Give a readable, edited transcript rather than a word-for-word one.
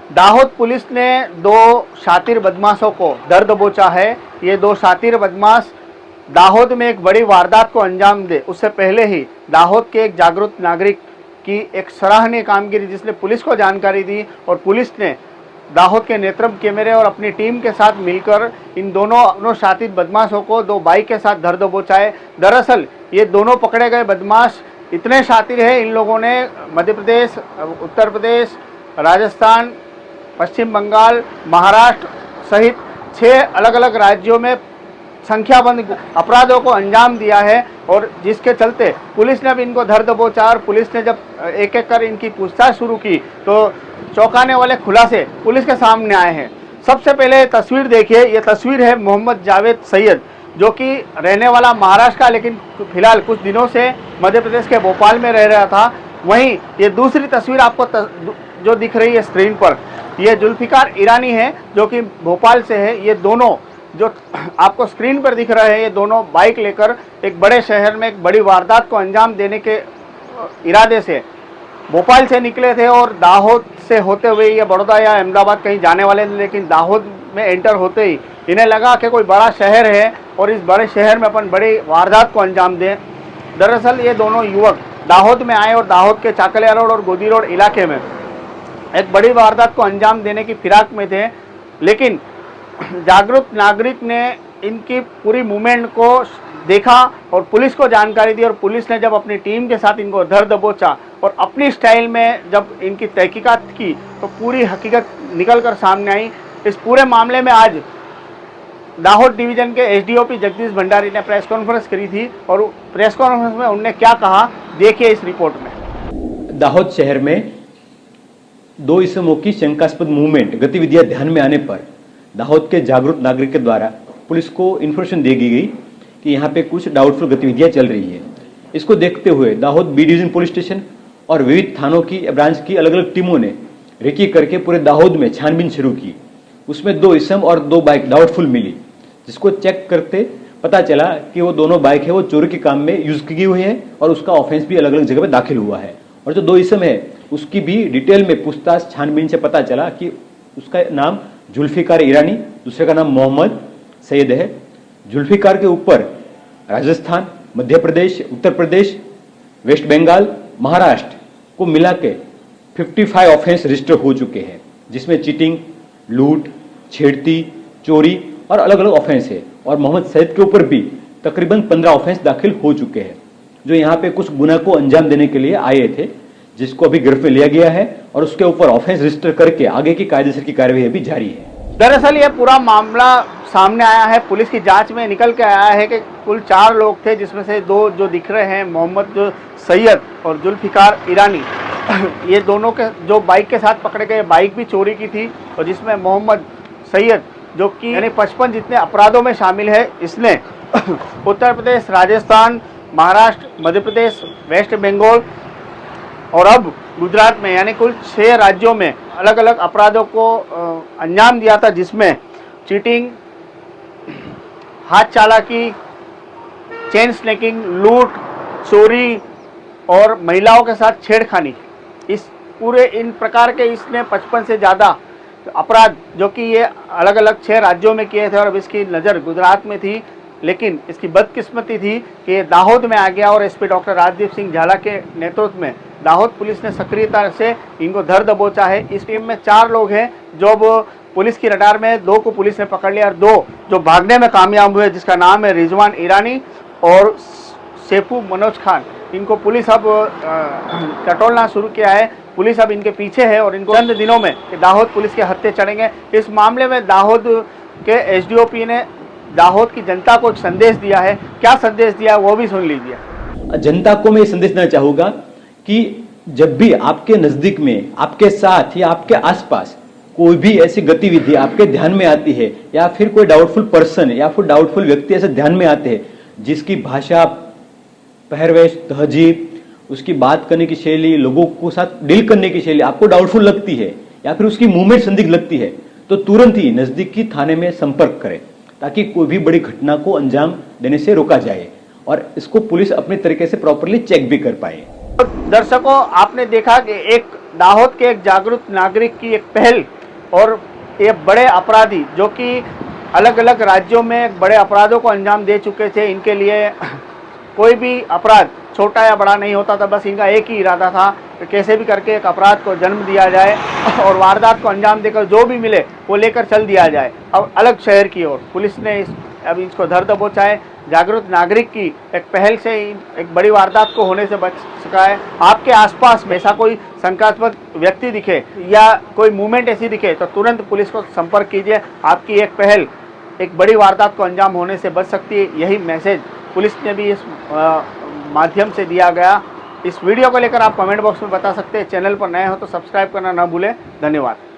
Dahod police ने दो शातिर बदमाशों को दर दबोचा है। ये दो शातिर बदमाश दाहोद में एक बड़ी वारदात को अंजाम दे उससे पहले ही दाहोद के एक जागरूक नागरिक की एक सराहनीय कामगिरी जिसने पुलिस को जानकारी दी और पुलिस ने दाहोद के नेत्रम कैमरे और अपनी टीम के साथ मिलकर इन दोनों शातिर बदमाशों को दो बाइक के साथ धर दबोचा है। दरअसल ये दोनों पकड़े गए बदमाश इतने शातिर हैं, इन लोगों ने मध्य प्रदेश, उत्तर प्रदेश, राजस्थान, पश्चिम बंगाल, महाराष्ट्र सहित 6 अलग अलग राज्यों में संख्याबंद अपराधों को अंजाम दिया है और जिसके चलते पुलिस ने भी इनको धर दबोचा और पुलिस ने जब एक एक कर इनकी पूछताछ शुरू की तो चौंकाने वाले खुलासे पुलिस के सामने आए हैं। सबसे पहले तस्वीर देखिए, ये तस्वीर है मोहम्मद जावेद सैयद जो कि रहने वाला महाराष्ट्र का लेकिन फिलहाल कुछ दिनों से मध्य प्रदेश के भोपाल में रह रहा था। वहीं ये दूसरी तस्वीर आपको जो दिख रही है स्क्रीन पर, ये जुल्फिकार ईरानी है जो कि भोपाल से है। ये दोनों जो आपको स्क्रीन पर दिख रहे हैं, ये दोनों बाइक लेकर एक बड़े शहर में एक बड़ी वारदात को अंजाम देने के इरादे से भोपाल से निकले थे और दाहोद से होते हुए ये बड़ौदा या अहमदाबाद कहीं जाने वाले थे। लेकिन दाहोद में एंटर होते ही इन्हें लगा कि कोई बड़ा शहर है और इस बड़े शहर में अपन बड़ी वारदात को अंजाम दें। दरअसल ये दोनों युवक दाहोद में आए और दाहोद के चाकलिया रोड और गोदी रोड इलाके में एक बड़ी वारदात को अंजाम देने की फिराक में थे। लेकिन जागरूक नागरिक ने इनकी पूरी मूवमेंट को देखा और पुलिस को जानकारी दी और पुलिस ने जब अपनी टीम के साथ इनको धर दबोचा और अपनी स्टाइल में जब इनकी तहकीकात की तो पूरी हकीकत निकल कर सामने आई। इस पूरे मामले में आज दाहोद डिवीजन के एसडीओपी जगदीश भंडारी ने प्रेस कॉन्फ्रेंस करी थी और प्रेस कॉन्फ्रेंस में उन्होंने क्या कहा देखिए इस रिपोर्ट में। दाहोद शहर में 2 इसमों की शंकास्पद मूवमेंट गतिविधियां ध्यान में आने पर दाहोद के जागरूक नागरिक के द्वारा पुलिस को इन्फॉर्मेशन दे दी गई कि यहाँ पे कुछ डाउटफुल गतिविधियां चल रही है। इसको देखते हुए Dahod B division police station और विविध थानों की ब्रांच की अलग अलग टीमों ने रेकी करके पूरे दाहोद में छानबीन शुरू की। उसमें 2 इसम और 2 बाइक डाउटफुल मिली, जिसको चेक करते पता चला कि वो दोनों बाइक है वो चोरी के काम में यूज की हुई है और उसका ऑफेंस भी अलग अलग जगह पे दाखिल हुआ है। और जो 2 इसम है उसकी भी डिटेल में पूछताछ छानबीन से पता चला कि उसका नाम जुल्फिकार ईरानी, दूसरे का नाम मोहम्मद सैयद है। जुल्फिकार के ऊपर राजस्थान, मध्य प्रदेश, उत्तर प्रदेश, वेस्ट बंगाल, महाराष्ट्र को मिला के 55 ऑफेंस रजिस्टर हो चुके हैं, जिसमें चीटिंग, लूट, छेड़ती, चोरी और अलग अलग ऑफेंस है। और मोहम्मद सैयद के ऊपर भी तकरीबन 15 ऑफेंस दाखिल हो चुके हैं, जो यहाँ पे कुछ गुनाह को अंजाम देने के लिए आए थे, जिसको अभी गिरफ्त में लिया गया है और उसके ऊपर ऑफेंस रजिस्टर करके आगे की कायदेसर की कार्यवाही अभी जारी है। दरअसल ये पूरा मामला सामने आया है, पुलिस की जांच में निकल के आया है कि कुल 4 लोग थे, जिसमें से 2 जो दिख रहे हैं मोहम्मद सैयद और जुल्फिकार ईरानी। ये दोनों के जो बाइक के साथ पकड़े गए, बाइक भी चोरी की थी और जिसमें मोहम्मद सैयद जो कि यानी 55 जितने अपराधों में शामिल है, इसने उत्तर प्रदेश, राजस्थान, महाराष्ट्र, मध्य प्रदेश, वेस्ट बंगाल और अब गुजरात में यानी कुल 6 राज्यों में अलग अलग अपराधों को अंजाम दिया था, जिसमें चीटिंग, हाथ चालाकी, चेन स्नैकिंग, लूट, चोरी और महिलाओं के साथ छेड़खानी। इस पूरे इन प्रकार के इसने 55 से ज़्यादा अपराध जो कि ये अलग अलग 6 राज्यों में किए थे और अब इसकी नज़र गुजरात में थी। लेकिन इसकी बदकिस्मती थी कि ये दाहोद में आ गया और एसपी डॉक्टर राजदीप सिंह झाला के नेतृत्व में दाहोद पुलिस ने सक्रियता से इनको धर दबोचा है। इस टीम में 4 लोग हैं जो पुलिस की रडार में, 2 को पुलिस ने पकड़ लिया और 2 जो भागने में कामयाब हुए, जिसका नाम है रिजवान ईरानी और सेफू मनोज खान। इनको पुलिस अब टटोलना शुरू किया है। पुलिस अब इनके पीछे है और इनको चंद दिनों में दाहोद पुलिस के हत्थे चढ़ेंगे। इस मामले में दाहोद के एसडीओपी ने दाहोद की जनता को एक संदेश दिया है। क्या संदेश दिया वो भी सुन लीजिए। जनता को मैं संदेश देना चाहूंगा कि जब भी आपके नजदीक में, आपके साथ या आपके आसपास कोई भी ऐसी गतिविधि आपके ध्यान में आती है या फिर कोई डाउटफुल पर्सन या फिर डाउटफुल व्यक्ति ऐसे ध्यान में आते हैं, जिसकी भाषा, पहरवेश, तहजीब, उसकी बात करने की शैली, लोगों को साथ डील करने की शैली आपको डाउटफुल लगती है या फिर उसकी मूवमेंट संदिग्ध लगती है, तो तुरंत ही नजदीकी थाने में संपर्क करें, ताकि कोई भी बड़ी घटना को अंजाम देने से रोका जाए और इसको पुलिस अपने तरीके से प्रॉपरली चेक भी कर पाए। दर्शकों, आपने देखा कि एक दाहोद के एक जागरूक नागरिक की एक पहल और ये बड़े अपराधी जो कि अलग अलग राज्यों में बड़े अपराधों को अंजाम दे चुके थे, इनके लिए कोई भी अपराध छोटा या बड़ा नहीं होता था, बस इनका एक ही इरादा था कि कैसे भी करके एक अपराध को जन्म दिया जाए और वारदात को अंजाम देकर जो भी मिले वो लेकर चल दिया जाए अब अलग शहर की ओर। पुलिस ने अब इसको धर दबोचा है। जागरूक नागरिक की एक पहल से एक बड़ी वारदात को होने से बच सका है। आपके आसपास में ऐसा कोई शंकास्पद व्यक्ति दिखे या कोई मूवमेंट ऐसी दिखे तो तुरंत पुलिस को संपर्क कीजिए। आपकी एक पहल एक बड़ी वारदात को अंजाम होने से बच सकती है। यही मैसेज पुलिस ने भी इस माध्यम से दिया गया। इस वीडियो को लेकर आप कमेंट बॉक्स में बता सकते हैं। चैनल पर नए हो तो सब्सक्राइब करना ना भूलें। धन्यवाद।